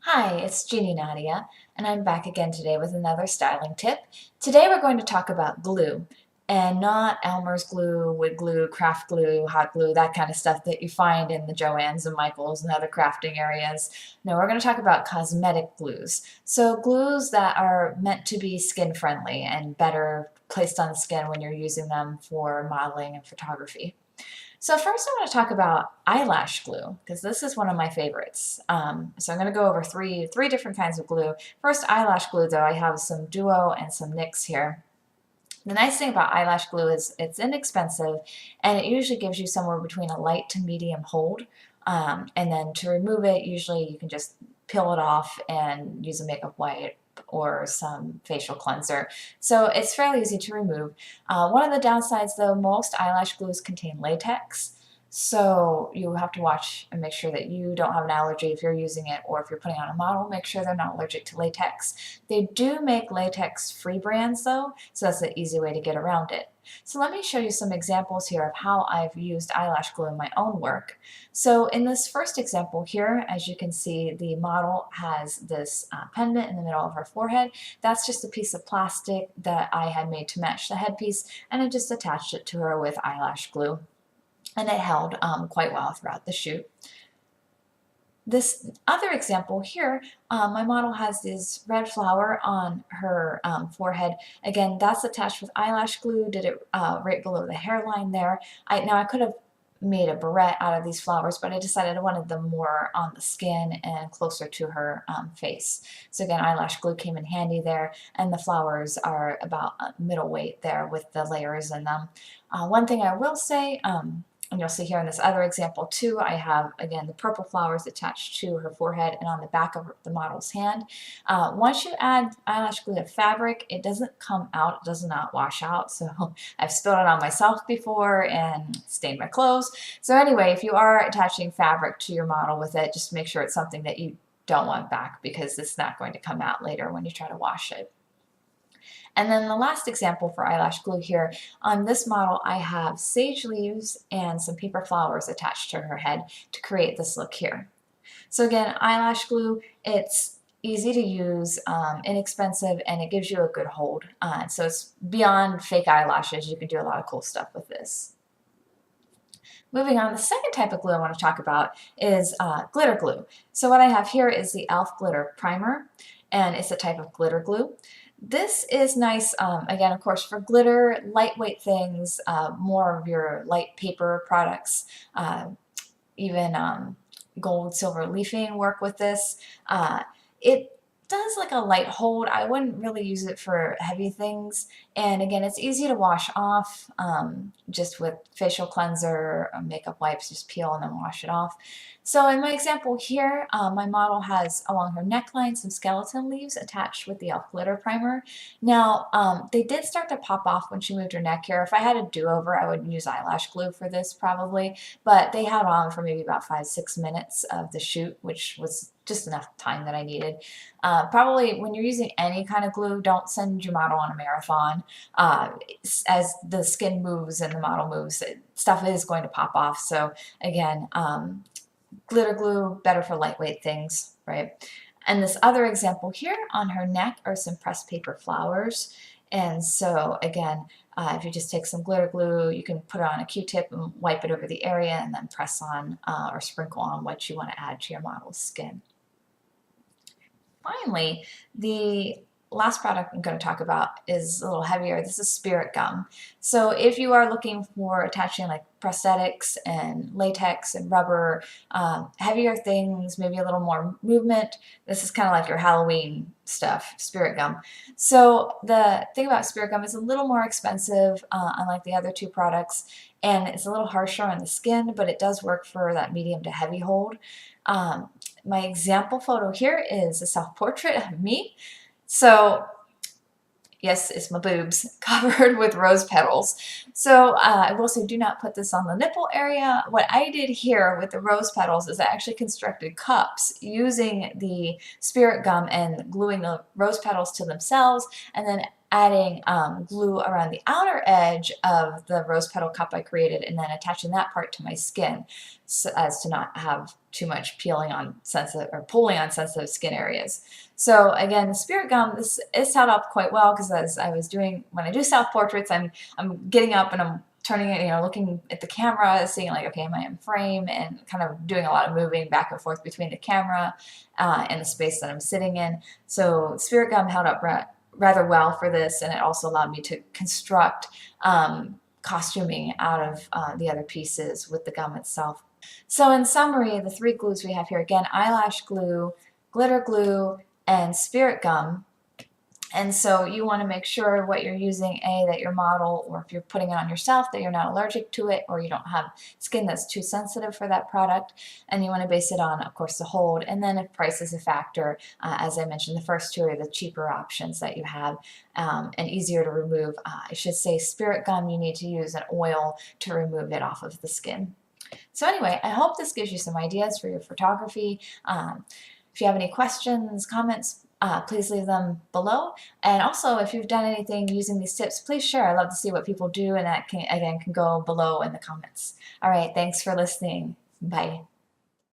Hi, it's Jeannie Nadja, and I'm back again today with another styling tip. Today we're going to talk about glue, and not Elmer's glue, wood glue, craft glue, hot glue, that kind of stuff that you find in the Joann's and Michael's and other crafting areas. No, we're going to talk about cosmetic glues. So glues that are meant to be skin friendly and better placed on the skin when you're using them for modeling and photography. So first I want to talk about eyelash glue because this is one of my favorites. So I'm going to go over three different kinds of glue. First, eyelash glue though, I have some Duo and some NYX here. The nice thing about eyelash glue is it's inexpensive and it usually gives you somewhere between a light to medium hold. And then to remove it, usually you can just peel it off and use a makeup wipe or some facial cleanser. So it's fairly easy to remove. One of the downsides though, most eyelash glues contain latex. So you have to watch and make sure that you don't have an allergy if you're using it, or if you're putting on a model, make sure they're not allergic to latex. They do make latex-free brands though, so that's an easy way to get around it. So let me show you some examples here of how I've used eyelash glue in my own work. So in this first example here, as you can see, the model has this pendant in the middle of her forehead. That's just a piece of plastic that I had made to match the headpiece, and I just attached it to her with eyelash glue. And it held quite well throughout the shoot. This other example here, my model has this red flower on her forehead. Again, that's attached with eyelash glue, did it right below the hairline there. Now I could have made a barrette out of these flowers, but I decided I wanted them more on the skin and closer to her face. So again, eyelash glue came in handy there, and the flowers are about middle weight there with the layers in them. One thing I will say, and you'll see here in this other example too, I have, again, the purple flowers attached to her forehead and on the back of the model's hand. Once you add eyelash glue to fabric, it doesn't come out, it does not wash out. So I've spilled it on myself before and stained my clothes. So anyway, if you are attaching fabric to your model with it, just make sure it's something that you don't want back, because it's not going to come out later when you try to wash it. And then the last example for eyelash glue here, on this model I have sage leaves and some paper flowers attached to her head to create this look here. So again, eyelash glue, it's easy to use, inexpensive, and it gives you a good hold. So it's beyond fake eyelashes. You can do a lot of cool stuff with this. Moving on, the second type of glue I want to talk about is glitter glue. So what I have here is the e.l.f. Glitter Primer, and it's a type of glitter glue. This is nice, again, of course, for glitter, lightweight things, more of your light paper products, even gold, silver leafing work with this. It does like a light hold. I wouldn't really use it for heavy things. And again, it's easy to wash off just with facial cleanser, makeup wipes, just peel and then wash it off. So in my example here, my model has along her neckline some skeleton leaves attached with the e.l.f. Glitter Primer. Now, they did start to pop off when she moved her neck here. If I had a do-over, I would use eyelash glue for this probably, but they had on for maybe about 5-6 minutes of the shoot, which was just enough time that I needed. Probably when you're using any kind of glue, don't send your model on a marathon. As the skin moves and the model moves, stuff is going to pop off. So again, glitter glue, better for lightweight things, right? And this other example here on her neck are some pressed paper flowers. And so again, if you just take some glitter glue, you can put it on a Q-tip and wipe it over the area and then press on or sprinkle on what you want to add to your model's skin. Finally, the last product I'm going to talk about is a little heavier. This is spirit gum. So if you are looking for attaching like prosthetics and latex and rubber, heavier things, maybe a little more movement, this is kind of like your Halloween stuff, spirit gum. So the thing about spirit gum is a little more expensive, unlike the other two products, and it's a little harsher on the skin, but it does work for that medium to heavy hold. My example photo here is a self-portrait of me. So yes, it's my boobs covered with rose petals. So I will say do not put this on the nipple area. What I did here with the rose petals is I actually constructed cups using the spirit gum and gluing the rose petals to themselves, and then adding glue around the outer edge of the rose petal cup I created, and then attaching that part to my skin so as to not have too much peeling on sensitive or pulling on sensitive skin areas. So again, the spirit gum, this is held up quite well because as I was doing, when I do self-portraits, I'm getting up and I'm turning it, looking at the camera, seeing like, okay, am I in frame, and kind of doing a lot of moving back and forth between the camera and the space that I'm sitting in. So spirit gum held up rather well for this, and it also allowed me to construct costuming out of the other pieces with the gum itself. So in summary, the 3 glues we have here, again, eyelash glue, glitter glue, and spirit gum. And so you want to make sure what you're using, that your model, or if you're putting it on yourself, that you're not allergic to it or you don't have skin that's too sensitive for that product. And you want to base it on, of course, the hold. And then if price is a factor, as I mentioned, the first 2 are the cheaper options that you have and easier to remove. I should say spirit gum, you need to use an oil to remove it off of the skin. So anyway, I hope this gives you some ideas for your photography. If you have any questions, comments, please leave them below. And also, if you've done anything using these tips, please share. I love to see what people do, and that can go below in the comments. All right, thanks for listening. Bye.